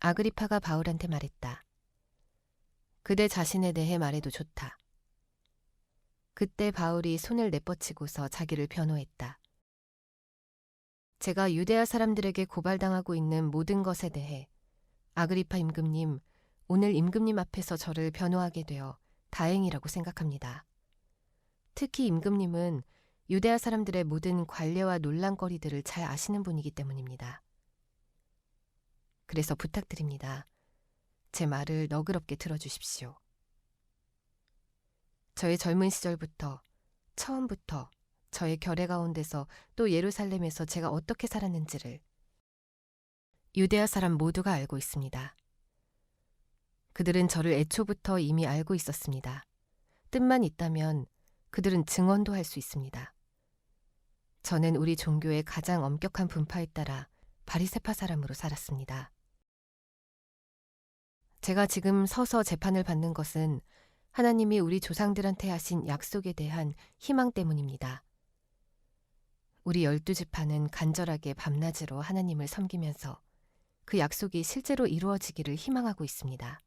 아그리파가 바울한테 말했다. 그대 자신에 대해 말해도 좋다. 그때 바울이 손을 내뻗치고서 자기를 변호했다. 제가 유대아 사람들에게 고발당하고 있는 모든 것에 대해 아그리파 임금님, 오늘 임금님 앞에서 저를 변호하게 되어 다행이라고 생각합니다. 특히 임금님은 유대아 사람들의 모든 관례와 논란거리들을 잘 아시는 분이기 때문입니다. 그래서 부탁드립니다. 제 말을 너그럽게 들어주십시오. 저의 젊은 시절부터, 처음부터 저의 결의 가운데서 또 예루살렘에서 제가 어떻게 살았는지를 유대아 사람 모두가 알고 있습니다. 그들은 저를 애초부터 이미 알고 있었습니다. 뜻만 있다면 그들은 증언도 할 수 있습니다. 저는 우리 종교의 가장 엄격한 분파에 따라 바리새파 사람으로 살았습니다. 제가 지금 서서 재판을 받는 것은 하나님이 우리 조상들한테 하신 약속에 대한 희망 때문입니다. 우리 12지파는 간절하게 밤낮으로 하나님을 섬기면서 그 약속이 실제로 이루어지기를 희망하고 있습니다.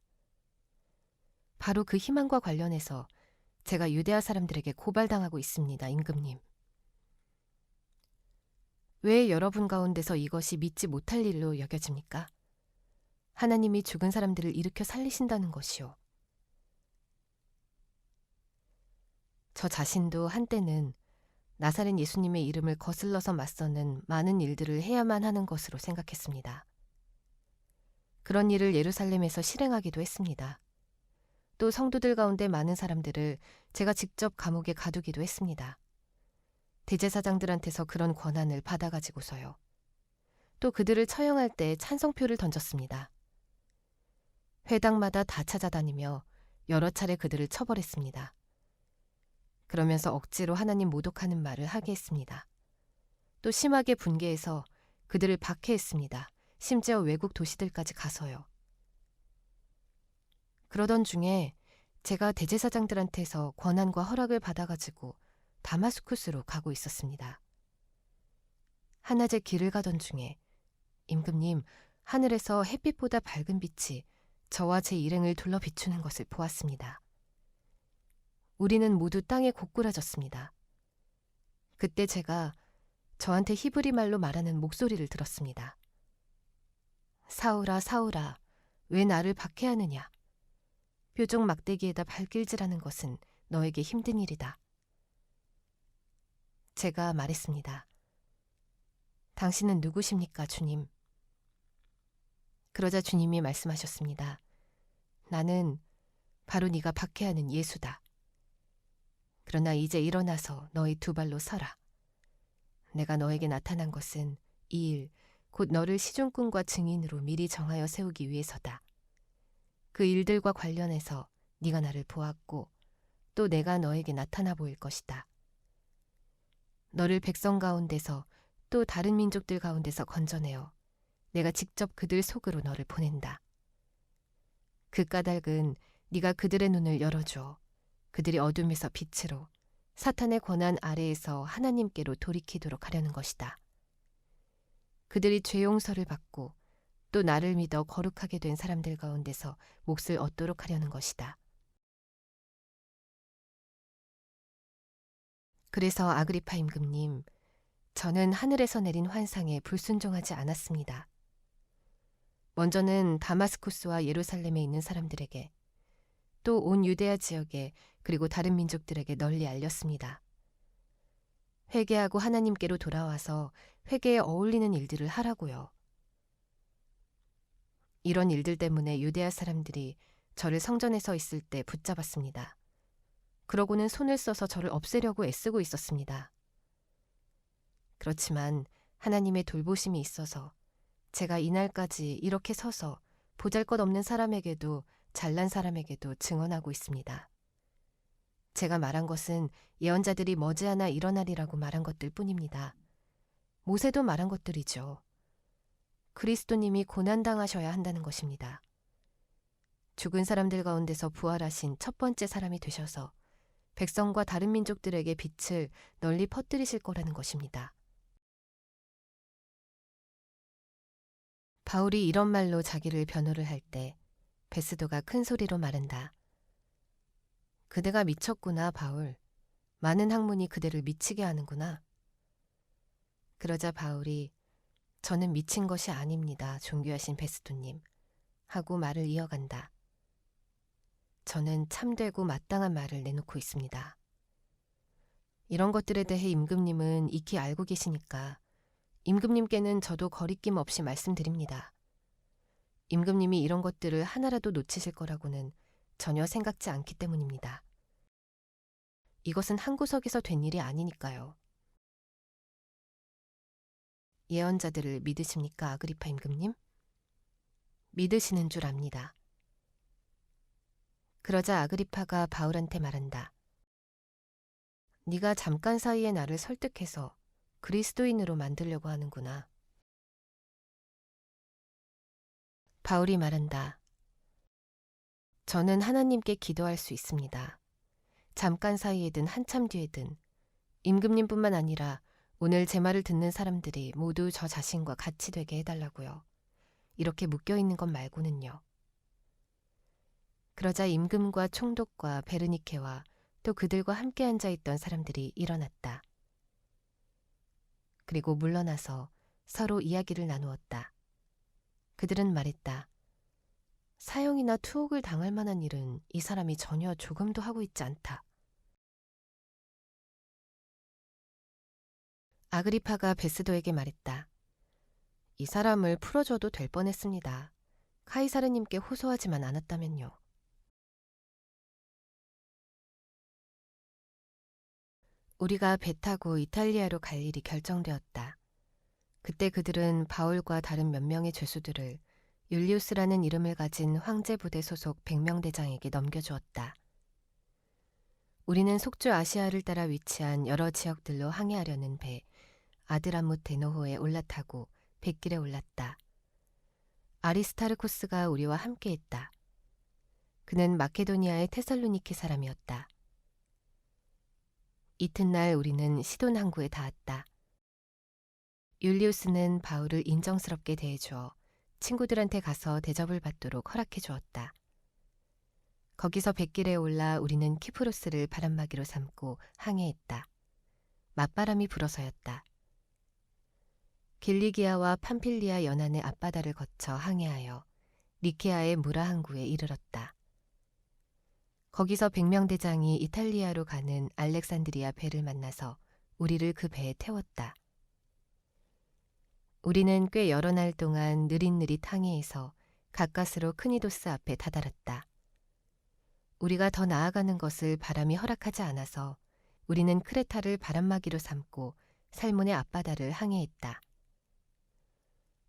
바로 그 희망과 관련해서 제가 유대아 사람들에게 고발당하고 있습니다, 임금님. 왜 여러분 가운데서 이것이 믿지 못할 일로 여겨집니까? 하나님이 죽은 사람들을 일으켜 살리신다는 것이요. 저 자신도 한때는 나사렛 예수님의 이름을 거슬러서 맞서는 많은 일들을 해야만 하는 것으로 생각했습니다. 그런 일을 예루살렘에서 실행하기도 했습니다. 또 성도들 가운데 많은 사람들을 제가 직접 감옥에 가두기도 했습니다. 대제사장들한테서 그런 권한을 받아가지고서요. 또 그들을 처형할 때 찬성표를 던졌습니다. 회당마다 다 찾아다니며 여러 차례 그들을 처벌했습니다. 그러면서 억지로 하나님 모독하는 말을 하게 했습니다. 또 심하게 분개해서 그들을 박해했습니다. 심지어 외국 도시들까지 가서요. 그러던 중에 제가 대제사장들한테서 권한과 허락을 받아가지고 다마스쿠스로 가고 있었습니다. 한낮에 길을 가던 중에 임금님, 하늘에서 햇빛보다 밝은 빛이 저와 제 일행을 둘러 비추는 것을 보았습니다. 우리는 모두 땅에 고꾸라졌습니다. 그때 제가 저한테 히브리 말로 말하는 목소리를 들었습니다. 사울아, 사울아, 왜 나를 박해하느냐? 뾰족 막대기에다 발길질하는 것은 너에게 힘든 일이다. 제가 말했습니다. 당신은 누구십니까, 주님? 그러자 주님이 말씀하셨습니다. 나는 바로 네가 박해하는 예수다. 그러나 이제 일어나서 너희 두 발로 서라. 내가 너에게 나타난 것은 이 일, 곧 너를 시종꾼과 증인으로 미리 정하여 세우기 위해서다. 그 일들과 관련해서 네가 나를 보았고 또 내가 너에게 나타나 보일 것이다. 너를 백성 가운데서 또 다른 민족들 가운데서 건져내어 내가 직접 그들 속으로 너를 보낸다. 그 까닭은 네가 그들의 눈을 열어줘 그들이 어둠에서 빛으로 사탄의 권한 아래에서 하나님께로 돌이키도록 하려는 것이다. 그들이 죄 용서를 받고 또 나를 믿어 거룩하게 된 사람들 가운데서 몫을 얻도록 하려는 것이다. 그래서 아그리파 임금님, 저는 하늘에서 내린 환상에 불순종하지 않았습니다. 먼저는 다마스쿠스와 예루살렘에 있는 사람들에게 또 온 유대아 지역에 그리고 다른 민족들에게 널리 알렸습니다. 회개하고 하나님께로 돌아와서 회개에 어울리는 일들을 하라고요. 이런 일들 때문에 유대아 사람들이 저를 성전에 서 있을 때 붙잡았습니다. 그러고는 손을 써서 저를 없애려고 애쓰고 있었습니다. 그렇지만 하나님의 돌보심이 있어서 제가 이날까지 이렇게 서서 보잘것없는 사람에게도 잘난 사람에게도 증언하고 있습니다. 제가 말한 것은 예언자들이 머지않아 일어나리라고 말한 것들 뿐입니다. 모세도 말한 것들이죠. 그리스도님이 고난당하셔야 한다는 것입니다. 죽은 사람들 가운데서 부활하신 첫 번째 사람이 되셔서 백성과 다른 민족들에게 빛을 널리 퍼뜨리실 거라는 것입니다. 바울이 이런 말로 자기를 변호를 할 때 베스도가 큰 소리로 말한다. 그대가 미쳤구나, 바울. 많은 학문이 그대를 미치게 하는구나. 그러자 바울이 저는 미친 것이 아닙니다, 존귀하신 베스도님. 하고 말을 이어간다. 저는 참되고 마땅한 말을 내놓고 있습니다. 이런 것들에 대해 임금님은 익히 알고 계시니까 임금님께는 저도 거리낌 없이 말씀드립니다. 임금님이 이런 것들을 하나라도 놓치실 거라고는 전혀 생각지 않기 때문입니다. 이것은 한 구석에서 된 일이 아니니까요. 예언자들을 믿으십니까, 아그리파 임금님? 믿으시는 줄 압니다. 그러자 아그리파가 바울한테 말한다. 네가 잠깐 사이에 나를 설득해서 그리스도인으로 만들려고 하는구나. 바울이 말한다. 저는 하나님께 기도할 수 있습니다. 잠깐 사이에든 한참 뒤에든 임금님뿐만 아니라 오늘 제 말을 듣는 사람들이 모두 저 자신과 같이 되게 해달라고요. 이렇게 묶여있는 것 말고는요. 그러자 임금과 총독과 베르니케와 또 그들과 함께 앉아있던 사람들이 일어났다. 그리고 물러나서 서로 이야기를 나누었다. 그들은 말했다. 사형이나 투옥을 당할 만한 일은 이 사람이 전혀 조금도 하고 있지 않다. 아그리파가 베스도에게 말했다. 이 사람을 풀어줘도 될 뻔했습니다. 카이사르님께 호소하지만 않았다면요. 우리가 배 타고 이탈리아로 갈 일이 결정되었다. 그때 그들은 바울과 다른 몇 명의 죄수들을 율리우스라는 이름을 가진 황제부대 소속 백명대장에게 넘겨주었다. 우리는 속주 아시아를 따라 위치한 여러 지역들로 항해하려는 배 아드라무테노호에 올라타고 뱃길에 올랐다. 아리스타르코스가 우리와 함께했다. 그는 마케도니아의 테살로니케 사람이었다. 이튿날 우리는 시돈 항구에 닿았다. 율리우스는 바울을 인정스럽게 대해주어 친구들한테 가서 대접을 받도록 허락해 주었다. 거기서 뱃길에 올라 우리는 키프로스를 바람막이로 삼고 항해했다. 맞바람이 불어서였다. 길리기아와 팜필리아 연안의 앞바다를 거쳐 항해하여 니케아의 무라 항구에 이르렀다. 거기서 백명대장이 이탈리아로 가는 알렉산드리아 배를 만나서 우리를 그 배에 태웠다. 우리는 꽤 여러 날 동안 느릿느릿 항해해서 가까스로 크니도스 앞에 다다랐다. 우리가 더 나아가는 것을 바람이 허락하지 않아서 우리는 크레타를 바람막이로 삼고 살모네 앞바다를 항해했다.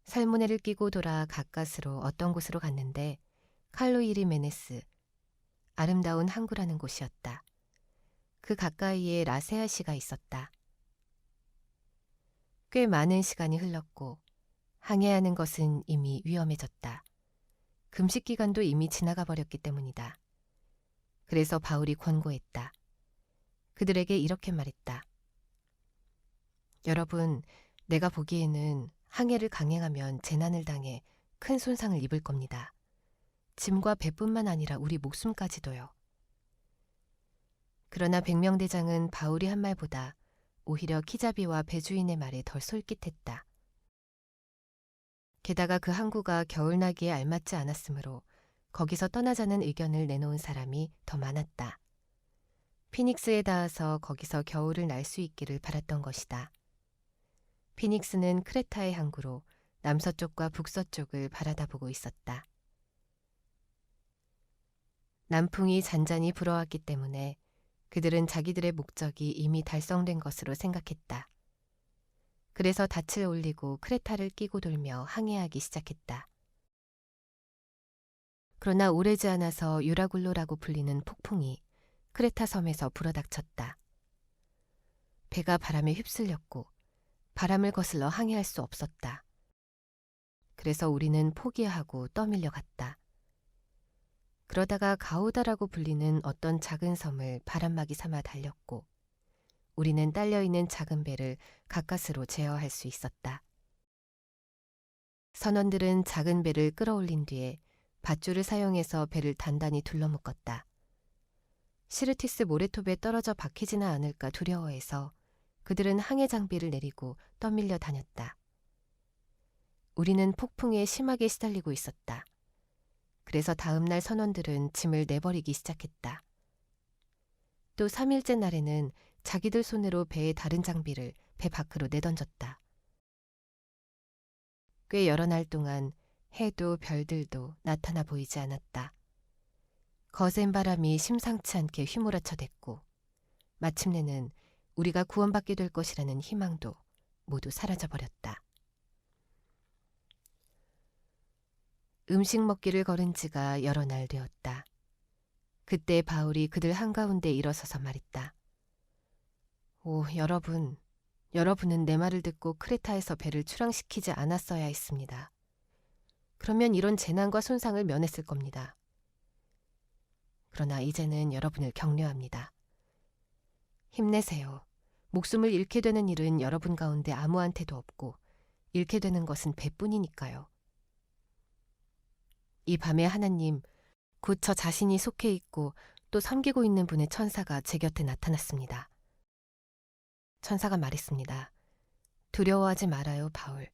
살모네를 끼고 돌아 가까스로 어떤 곳으로 갔는데 칼로이리 메네스, 아름다운 항구라는 곳이었다. 그 가까이에 라세아시가 있었다. 꽤 많은 시간이 흘렀고 항해하는 것은 이미 위험해졌다. 금식 기간도 이미 지나가 버렸기 때문이다. 그래서 바울이 권고했다. 그들에게 이렇게 말했다. 여러분, 내가 보기에는 항해를 강행하면 재난을 당해 큰 손상을 입을 겁니다. 짐과 배뿐만 아니라 우리 목숨까지도요. 그러나 백명대장은 바울이 한 말보다 오히려 키자비와 배주인의 말에 덜 솔깃했다. 게다가 그 항구가 겨울나기에 알맞지 않았으므로 거기서 떠나자는 의견을 내놓은 사람이 더 많았다. 피닉스에 닿아서 거기서 겨울을 날 수 있기를 바랐던 것이다. 피닉스는 크레타의 항구로 남서쪽과 북서쪽을 바라다보고 있었다. 남풍이 잔잔히 불어왔기 때문에 그들은 자기들의 목적이 이미 달성된 것으로 생각했다. 그래서 닻을 올리고 크레타를 끼고 돌며 항해하기 시작했다. 그러나 오래지 않아서 유라굴로라고 불리는 폭풍이 크레타 섬에서 불어닥쳤다. 배가 바람에 휩쓸렸고 바람을 거슬러 항해할 수 없었다. 그래서 우리는 포기하고 떠밀려 갔다. 그러다가 가우다라고 불리는 어떤 작은 섬을 바람막이 삼아 달렸고 우리는 딸려있는 작은 배를 가까스로 제어할 수 있었다. 선원들은 작은 배를 끌어올린 뒤에 밧줄을 사용해서 배를 단단히 둘러묶었다. 시르티스 모래톱에 떨어져 박히지나 않을까 두려워해서 그들은 항해 장비를 내리고 떠밀려 다녔다. 우리는 폭풍에 심하게 시달리고 있었다. 그래서 다음 날 선원들은 짐을 내버리기 시작했다. 또 3일째 날에는 자기들 손으로 배의 다른 장비를 배 밖으로 내던졌다. 꽤 여러 날 동안 해도 별들도 나타나 보이지 않았다. 거센 바람이 심상치 않게 휘몰아쳐댔고 마침내는 우리가 구원받게 될 것이라는 희망도 모두 사라져버렸다. 음식 먹기를 걸은 지가 여러 날 되었다. 그때 바울이 그들 한가운데 일어서서 말했다. 오, 여러분은 내 말을 듣고 크레타에서 배를 출항시키지 않았어야 했습니다. 그러면 이런 재난과 손상을 면했을 겁니다. 그러나 이제는 여러분을 격려합니다. 힘내세요. 목숨을 잃게 되는 일은 여러분 가운데 아무한테도 없고 잃게 되는 것은 배뿐이니까요. 이 밤에 하나님, 곧 저 자신이 속해 있고 또 섬기고 있는 분의 천사가 제 곁에 나타났습니다. 천사가 말했습니다. 두려워하지 말아요, 바울.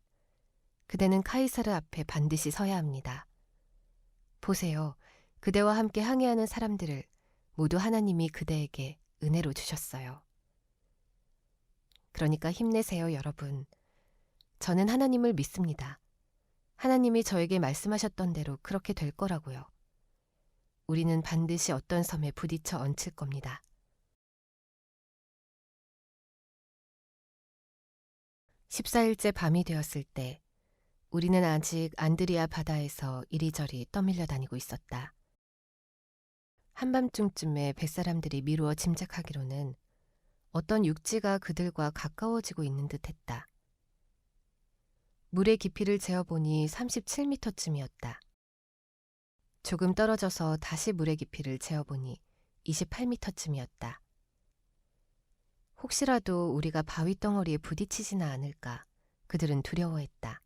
그대는 카이사르 앞에 반드시 서야 합니다. 보세요. 그대와 함께 항해하는 사람들을 모두 하나님이 그대에게 은혜로 주셨어요. 그러니까 힘내세요, 여러분. 저는 하나님을 믿습니다. 하나님이 저에게 말씀하셨던 대로 그렇게 될 거라고요. 우리는 반드시 어떤 섬에 부딪혀 얹힐 겁니다. 14일째 밤이 되었을 때 우리는 아직 안드리아 바다에서 이리저리 떠밀려 다니고 있었다. 한밤중쯤에 뱃사람들이 미루어 짐작하기로는 어떤 육지가 그들과 가까워지고 있는 듯했다. 물의 깊이를 재어보니 37m쯤이었다. 조금 떨어져서 다시 물의 깊이를 재어보니 28m쯤이었다. 혹시라도 우리가 바위 덩어리에 부딪히지나 않을까 그들은 두려워했다.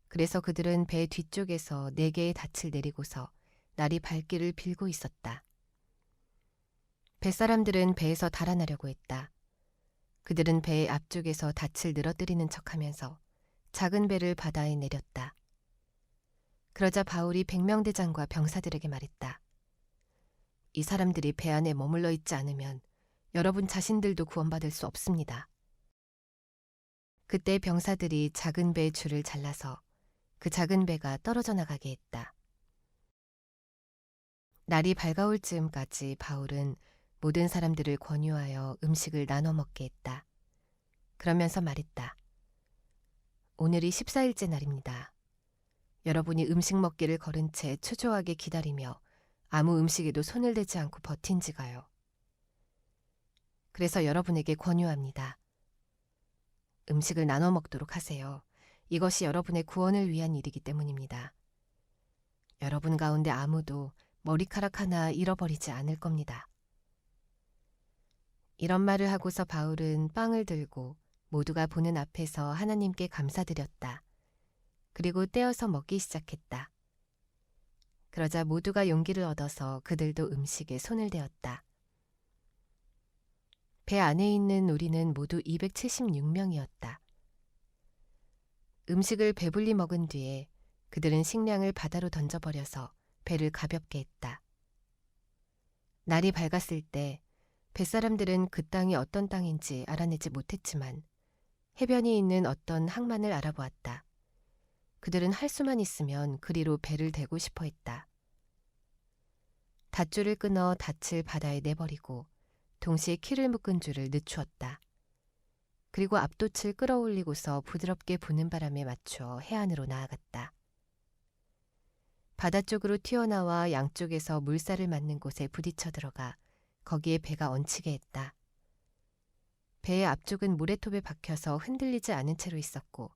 그래서 그들은 배 뒤쪽에서 4개의 닻을 내리고서 날이 밝기를 빌고 있었다. 뱃사람들은 배에서 달아나려고 했다. 그들은 배의 앞쪽에서 닻을 늘어뜨리는 척하면서 작은 배를 바다에 내렸다. 그러자 바울이 백명대장과 병사들에게 말했다. 이 사람들이 배 안에 머물러 있지 않으면 여러분 자신들도 구원받을 수 없습니다. 그때 병사들이 작은 배의 줄을 잘라서 그 작은 배가 떨어져 나가게 했다. 날이 밝아올 즈음까지 바울은 모든 사람들을 권유하여 음식을 나눠 먹게 했다. 그러면서 말했다. 오늘이 14일째 날입니다. 여러분이 음식 먹기를 거른 채 초조하게 기다리며 아무 음식에도 손을 대지 않고 버틴 지가요. 그래서 여러분에게 권유합니다. 음식을 나눠 먹도록 하세요. 이것이 여러분의 구원을 위한 일이기 때문입니다. 여러분 가운데 아무도 머리카락 하나 잃어버리지 않을 겁니다. 이런 말을 하고서 바울은 빵을 들고 모두가 보는 앞에서 하나님께 감사드렸다. 그리고 떼어서 먹기 시작했다. 그러자 모두가 용기를 얻어서 그들도 음식에 손을 대었다. 배 안에 있는 우리는 모두 276명이었다. 음식을 배불리 먹은 뒤에 그들은 식량을 바다로 던져버려서 배를 가볍게 했다. 날이 밝았을 때 뱃사람들은 그 땅이 어떤 땅인지 알아내지 못했지만 해변이 있는 어떤 항만을 알아보았다. 그들은 할 수만 있으면 그리로 배를 대고 싶어 했다. 닷줄을 끊어 닻을 바다에 내버리고 동시에 키를 묶은 줄을 늦추었다. 그리고 앞돛을 끌어올리고서 부드럽게 부는 바람에 맞추어 해안으로 나아갔다. 바다 쪽으로 튀어나와 양쪽에서 물살을 맞는 곳에 부딪혀 들어가 거기에 배가 얹히게 했다. 배의 앞쪽은 모래톱에 박혀서 흔들리지 않은 채로 있었고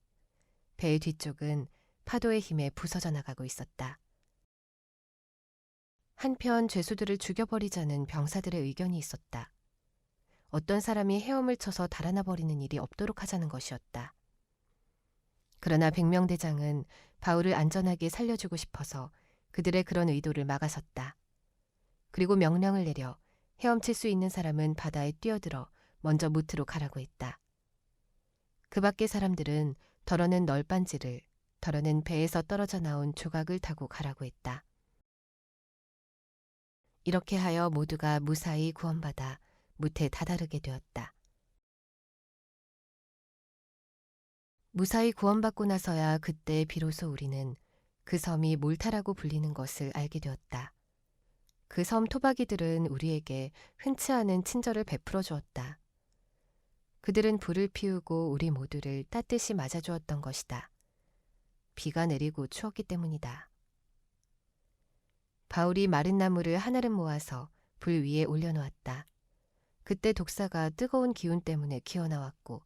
배의 뒤쪽은 파도의 힘에 부서져 나가고 있었다. 한편 죄수들을 죽여버리자는 병사들의 의견이 있었다. 어떤 사람이 헤엄을 쳐서 달아나 버리는 일이 없도록 하자는 것이었다. 그러나 백명대장은 바울을 안전하게 살려주고 싶어서 그들의 그런 의도를 막아섰다. 그리고 명령을 내려 헤엄칠 수 있는 사람은 바다에 뛰어들어 먼저 무트로 가라고 했다. 그 밖의 사람들은 덜어는 널빤지를, 덜어는 배에서 떨어져 나온 조각을 타고 가라고 했다. 이렇게 하여 모두가 무사히 구원받아 무트에 다다르게 되었다. 무사히 구원받고 나서야 그때 비로소 우리는 그 섬이 몰타라고 불리는 것을 알게 되었다. 그 섬 토박이들은 우리에게 흔치 않은 친절을 베풀어 주었다. 그들은 불을 피우고 우리 모두를 따뜻이 맞아주었던 것이다. 비가 내리고 추웠기 때문이다. 바울이 마른 나무를 하나름 모아서 불 위에 올려놓았다. 그때 독사가 뜨거운 기운 때문에 기어나왔고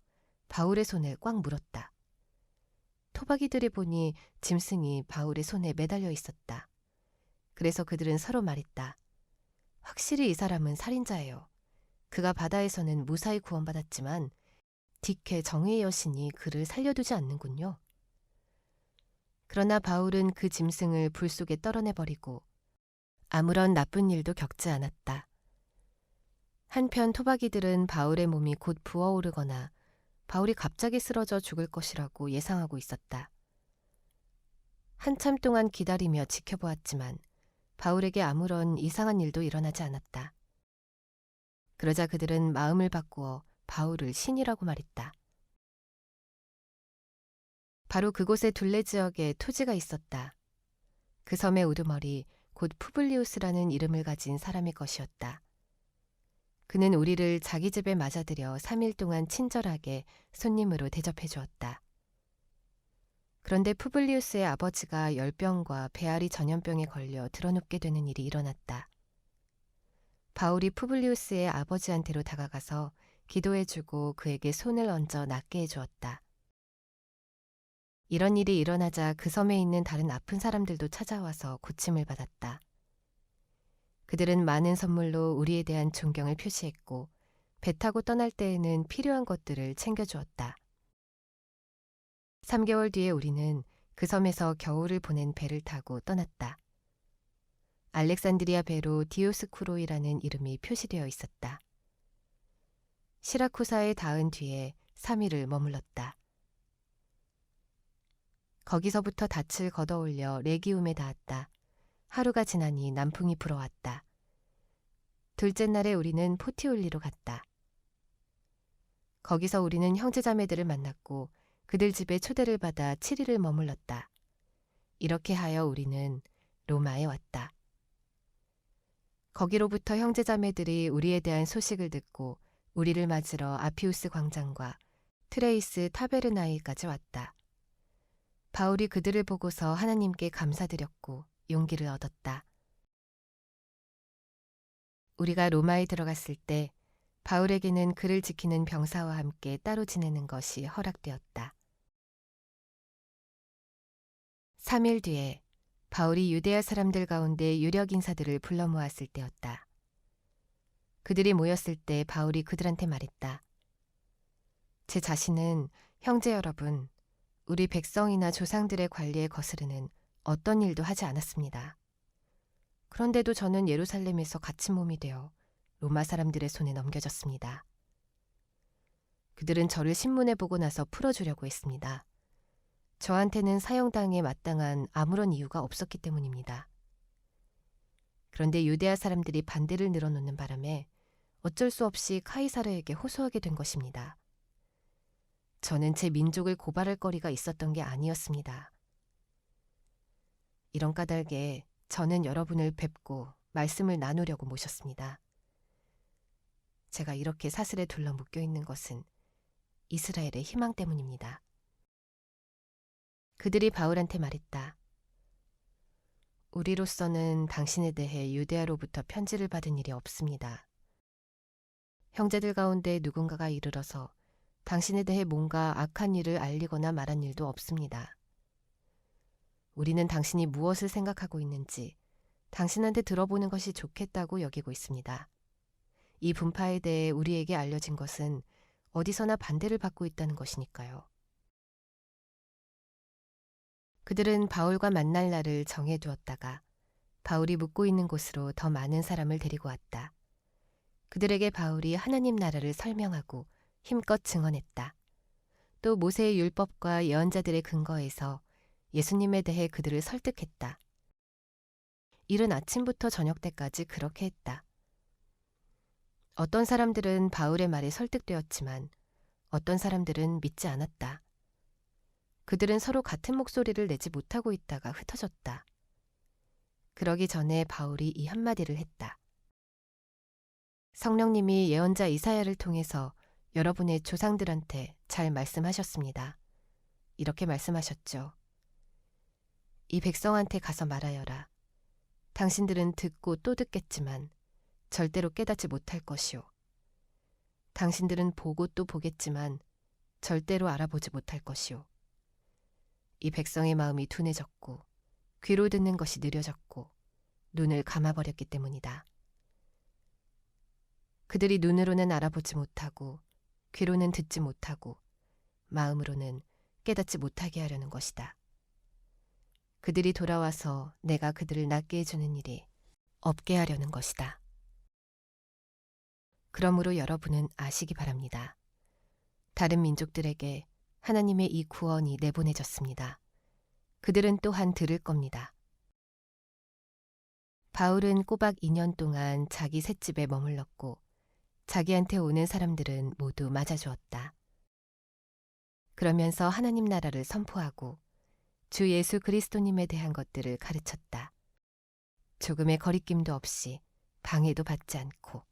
바울의 손을 꽉 물었다. 토박이들이 보니 짐승이 바울의 손에 매달려 있었다. 그래서 그들은 서로 말했다. 확실히 이 사람은 살인자예요. 그가 바다에서는 무사히 구원받았지만 딕의 정의의 여신이 그를 살려두지 않는군요. 그러나 바울은 그 짐승을 불 속에 떨어내버리고 아무런 나쁜 일도 겪지 않았다. 한편 토박이들은 바울의 몸이 곧 부어오르거나 바울이 갑자기 쓰러져 죽을 것이라고 예상하고 있었다. 한참 동안 기다리며 지켜보았지만 바울에게 아무런 이상한 일도 일어나지 않았다. 그러자 그들은 마음을 바꾸어 바울을 신이라고 말했다. 바로 그곳의 둘레 지역에 토지가 있었다. 그 섬의 우두머리 곧 푸블리우스라는 이름을 가진 사람의 것이었다. 그는 우리를 자기 집에 맞아들여 3일 동안 친절하게 손님으로 대접해 주었다. 그런데 푸블리우스의 아버지가 열병과 배앓이 전염병에 걸려 드러눕게 되는 일이 일어났다. 바울이 푸블리우스의 아버지한테로 다가가서 기도해주고 그에게 손을 얹어 낫게 해주었다. 이런 일이 일어나자 그 섬에 있는 다른 아픈 사람들도 찾아와서 고침을 받았다. 그들은 많은 선물로 우리에 대한 존경을 표시했고 배 타고 떠날 때에는 필요한 것들을 챙겨주었다. 3개월 뒤에 우리는 그 섬에서 겨울을 보낸 배를 타고 떠났다. 알렉산드리아 배로 디오스쿠로이라는 이름이 표시되어 있었다. 시라쿠사에 닿은 뒤에 3일을 머물렀다. 거기서부터 닻을 걷어올려 레기움에 닿았다. 하루가 지나니 남풍이 불어왔다. 둘째 날에 우리는 포티올리로 갔다. 거기서 우리는 형제자매들을 만났고 그들 집에 초대를 받아 7일을 머물렀다. 이렇게 하여 우리는 로마에 왔다. 거기로부터 형제자매들이 우리에 대한 소식을 듣고 우리를 맞으러 아피우스 광장과 트레이스 타베르나이까지 왔다. 바울이 그들을 보고서 하나님께 감사드렸고 용기를 얻었다. 우리가 로마에 들어갔을 때 바울에게는 그를 지키는 병사와 함께 따로 지내는 것이 허락되었다. 3일 뒤에 바울이 유대야 사람들 가운데 유력 인사들을 불러 모았을 때였다. 그들이 모였을 때 바울이 그들한테 말했다. 제 자신은 형제 여러분, 우리 백성이나 조상들의 관리에 거스르는 어떤 일도 하지 않았습니다. 그런데도 저는 예루살렘에서 갇힌 몸이 되어 로마 사람들의 손에 넘겨졌습니다. 그들은 저를 신문에 보고 나서 풀어주려고 했습니다. 저한테는 사형당에 마땅한 아무런 이유가 없었기 때문입니다. 그런데 유대야 사람들이 반대를 늘어놓는 바람에 어쩔 수 없이 카이사르에게 호소하게 된 것입니다. 저는 제 민족을 고발할 거리가 있었던 게 아니었습니다. 이런 까닭에 저는 여러분을 뵙고 말씀을 나누려고 모셨습니다. 제가 이렇게 사슬에 둘러 묶여 있는 것은 이스라엘의 희망 때문입니다. 그들이 바울한테 말했다. 우리로서는 당신에 대해 유대아로부터 편지를 받은 일이 없습니다. 형제들 가운데 누군가가 이르러서 당신에 대해 뭔가 악한 일을 알리거나 말한 일도 없습니다. 우리는 당신이 무엇을 생각하고 있는지 당신한테 들어보는 것이 좋겠다고 여기고 있습니다. 이 분파에 대해 우리에게 알려진 것은 어디서나 반대를 받고 있다는 것이니까요. 그들은 바울과 만날 날을 정해두었다가 바울이 묵고 있는 곳으로 더 많은 사람을 데리고 왔다. 그들에게 바울이 하나님 나라를 설명하고 힘껏 증언했다. 또 모세의 율법과 예언자들의 근거에서 예수님에 대해 그들을 설득했다. 이른 아침부터 저녁 때까지 그렇게 했다. 어떤 사람들은 바울의 말에 설득되었지만 어떤 사람들은 믿지 않았다. 그들은 서로 같은 목소리를 내지 못하고 있다가 흩어졌다. 그러기 전에 바울이 이 한마디를 했다. 성령님이 예언자 이사야를 통해서 여러분의 조상들한테 잘 말씀하셨습니다. 이렇게 말씀하셨죠. 이 백성한테 가서 말하여라. 당신들은 듣고 또 듣겠지만 절대로 깨닫지 못할 것이요. 당신들은 보고 또 보겠지만 절대로 알아보지 못할 것이요. 이 백성의 마음이 둔해졌고 귀로 듣는 것이 느려졌고 눈을 감아버렸기 때문이다. 그들이 눈으로는 알아보지 못하고 귀로는 듣지 못하고 마음으로는 깨닫지 못하게 하려는 것이다. 그들이 돌아와서 내가 그들을 낫게 해주는 일이 없게 하려는 것이다. 그러므로 여러분은 아시기 바랍니다. 다른 민족들에게 하나님의 이 구원이 내보내졌습니다. 그들은 또한 들을 겁니다. 바울은 꼬박 2년 동안 자기 셋집에 머물렀고 자기한테 오는 사람들은 모두 맞아주었다. 그러면서 하나님 나라를 선포하고 주 예수 그리스도님에 대한 것들을 가르쳤다. 조금의 거리낌도 없이 방해도 받지 않고.